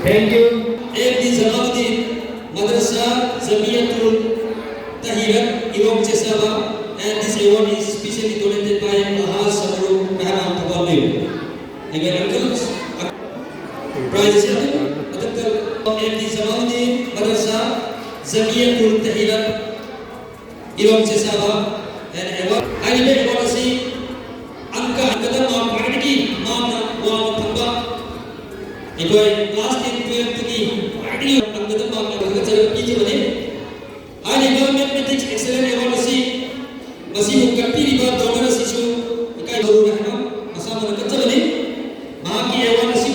Thank you. AFD Zamaluddin Madrasa Zamiyatul Tahirat Irong Chesaba, and this award is specially donated by Ahaz Sabru Rahman Tabalib. Again, uncles, prize is AFD Zamaluddin Madrasa Zamiyatul Tahirat Irong Chesaba, and award. I really want to see Anka Ankadam of Party, Mama, Wama Tamba. Enjoy last in 12 to the party of Ankadam of Agricultural Equity. I remember mathematics excellent award to see Masimu Kapiri about donors issue. Kai Guru Rahman, Asama Kachavani, Maki award to see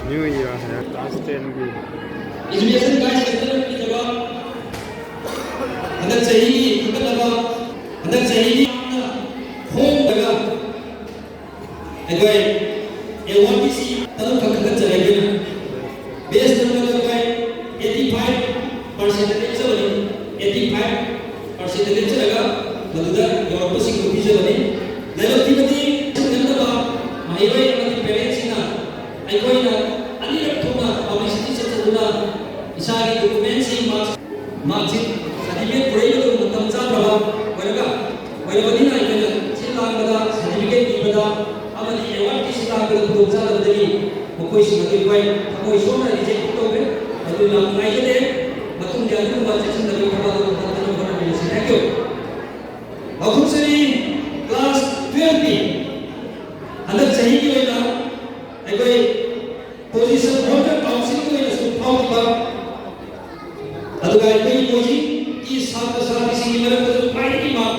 New Year है last 10 भी Education guys कहते हैं कि जब अंदर चाहिए अंदर लगा अंदर चाहिए होम लगा एंजॉय ये वन पी सी तब तक चलेगा बेस नंबर लगा 85% चलेगा 85% चलेगा मधुदा यूरोप से ग्रुप चलेगा लेकिन तीसरी नंबर माइवे अपने पेरेंट्स ना आइकोई ना अनिरत होना पब्लिसिटी से चलना इसारी डॉक्यूमेंट से मार्क्सिट सर्टिफिकेट पढ़े तो मतलब चाह वरगा वरवनी ना इधर सिलांग बदा सर्टिफिकेट दी बदा अमली एवार्ड की सिलांग बदा तो चाह बदली मुकोई सिमती कोई मुकोई सोना रिजेक्ट तो पे अदु ना नाइजे दे मतुम जादू बात से नबी खबा तो तंत्र बना मिले से थैंक यू अखुसरी क्लास 12 की अंदर सही की वजह कोई पोजीशन होकर काउंसिल को वजह से फाउल पर अदुगाई कोई पोजी की साथ किसी की मदद तो फाइट की बात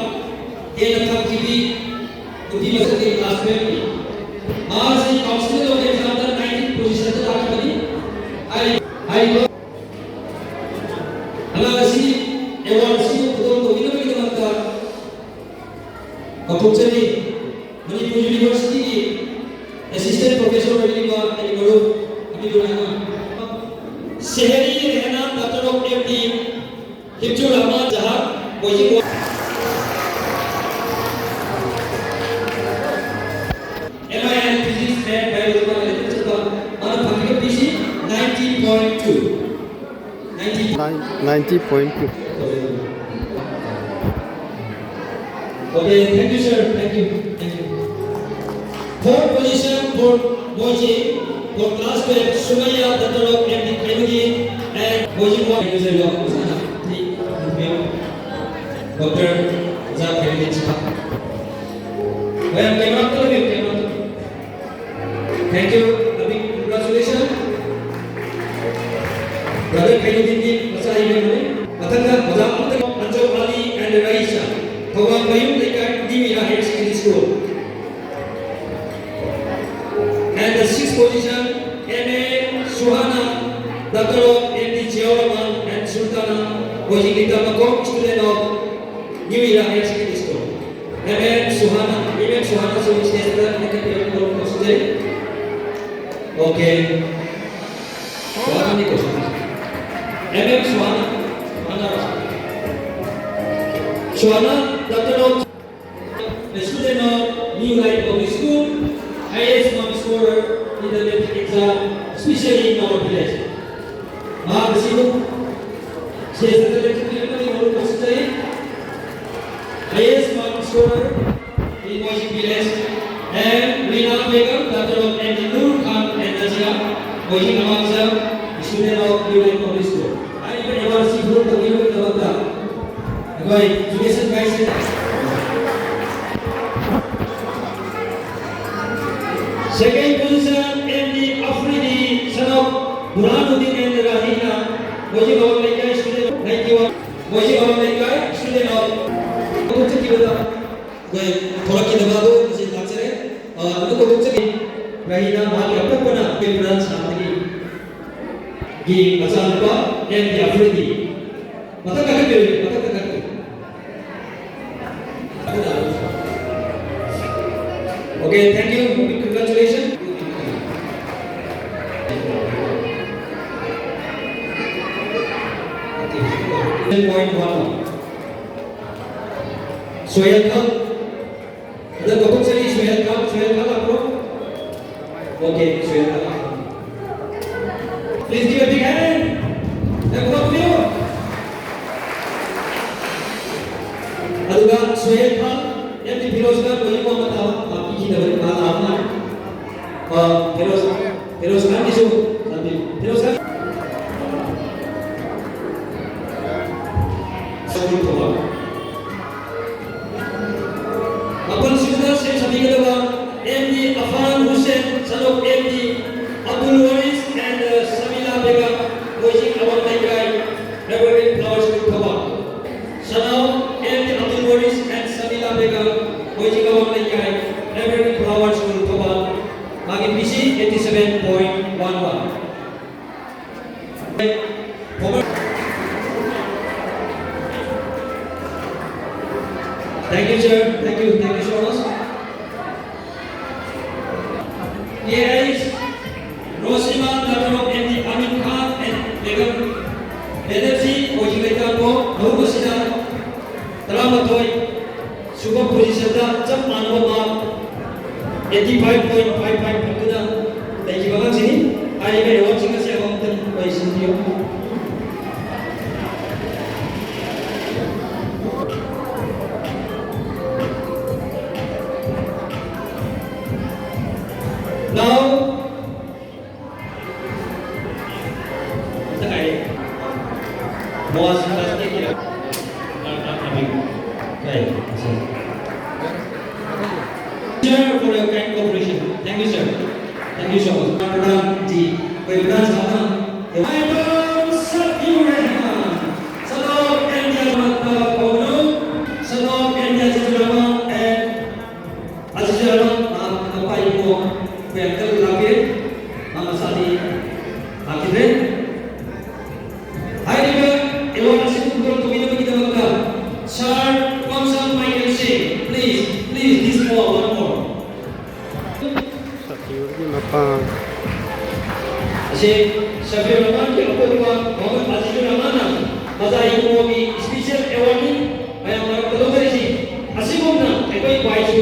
ये नथक की भी उनकी मदद के क्लास में भी आज से काउंसिल लोग के साथ 19 पोजीशन तक आके बनी आई अलासी एवॉर्ड सी को विनर की बनता कपुचरी मणिपुर यूनिवर्सिटी की असिस्टेंट प्रोफेसर रविंद्र एलिगुरु अभी दोनों शहरी रहना डॉक्टर ऑफ एफडी हिब्जुल रहमान जहां वही एमआईएन फिजिक्स एंड बायोलॉजी का लेक्चर का और faculty PC 90.2 90.2 Okay, thank you sir, thank you. Fourth position for Boji for class 12 Sumaya Datarok and Kemudi and Boji Boy user of Dr. Zab Kemudi. Well, thank you, a big congratulations. Brother Kemudi Masai Memori, Matanga, Mazamut, Anjo Ali and Raisha. Kawa Bayum Lekai Dimira High Secondary School. And the sixth position, M.A. Suhana, Dr. M.D. Jiauraman and Sultana, Wajikita Makok, student of New Era High Secondary School. M.A. Suhana, so which is the today? Okay. What are the questions? M.A. Suhana, Dr. of the student of New Light Public School, highest mark scorer in the metric exam, especially in our village. Mahasibu, she is the electrical highest mark scorer in Washington village, and Rina Begum, Dr. of Nur Khan and Nazia, Washington Amangsa, student of New Light Public School. I ever see group of you in the Vata. Education guys. Second position, M.D. Afridi, son of Burhanuddin and Rahina, Moji Bhavan Laikai, student of 91, Moji Bhavan Laikai, student of Kuchaki Bada. थोड़ा की दबा दो, मुझे लाचर है, उनको कुचकी Rahina माली अपना पना के प्राण शांति की मचान पर M.D. Afridi. मत कहाँ Okay, thank you. Congratulations. 10.1. Sohail Khan. Ada gabung sini Sohail Khan apa? Okay, Sohail Khan. Please give a big hand. And what do you? Aduga Sohail Khan, yang di Firoz Khan, boleh mau tahu apa kita boleh malam apa? Firoz Khan isu, nanti Firoz Khan. Sebelum tua. अपन सुविधा से सभी के लोग MD Afan Hussain, son of MD Abdul Waris and Samila Begum, waging our guy, Reverend Flowers to Kawa. Son of MD Abdul Waris and Samila Begum, waging our guy, Reverend Flowers to Kawa. Magin PC 87.11. Thank you, sir. Thank you so much. Here is Rosima, daughter of MD Amin Khan and Begum Banerjee, waging later po, Nahugo sila, Talamatoy, Subang position da, jump ano ma, 85.55 pagkuna. Thank you banget sini. Hari ini watching kasi ako ng by Cynthia. Now, was plastic here. Sir, for your kind cooperation. Thank you, sir. Thank you so much. Pradhan ji, koi Pradhan sama. Idol Safiur Rahman, son of India Kono, son of India Rahman and Aziz Rahman, apa ibu? Betul lagi, nama Sadi Akhirnya, hari ini ewan asyik untuk minum kita makan. Sir, Komsal Michael Singh, please, this more, one more. Safiur की MAPPA Asyik Safiur Rahman ke apa juga Muhammad Azizur Rahman, masa ibu kami special ewan ni, ayam orang belum berisi. Asyik mana, ekoi baju,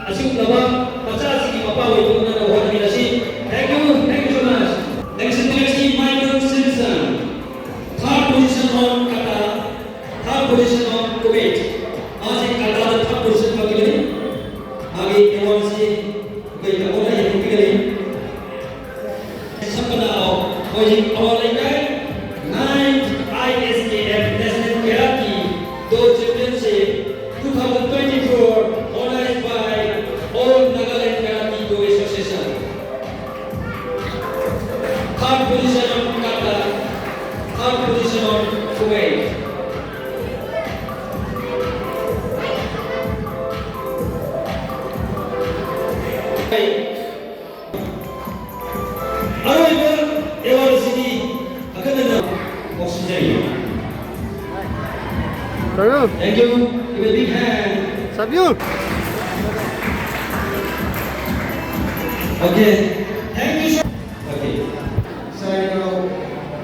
asyik lama. Thank you so much. Next is Michael Simpson. Third position on Qatar, third position on Kuwait. आज एक Qatar third position पर किले, आगे एवं से कोई कबूला ये किले. सपना हो, कोई awal lagi 9th ISAF National Karate Do Championship 2024 organized by All Nagaland Karate Do Association. Third position on Qatar, third position on Kuwait. Arrival, Ewan City, Akadana, Oxygen. Safiur Thank you. Give a big hand. Safiur Okay. Thank you. Okay. Saya mau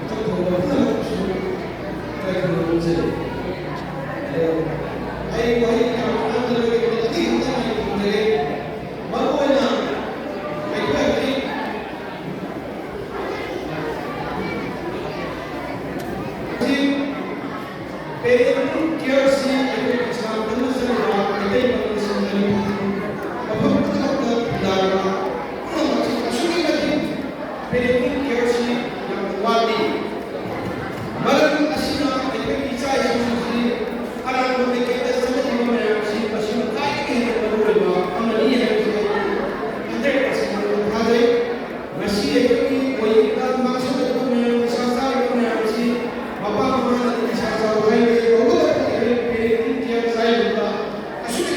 coba saya mau jadi. Ayo baik kalau anda lebih tadi kita mau jadi. Bagaimana? Baik. Jadi kiasi itu Islam dulu sudah kita itu sendiri. Apa kita dalam Pilihan kiasi yang wadi. Malam asina itu bisa jadi orang mereka semua orang si asina kaya ini berdua, amali yang itu. Anda asina ada masih itu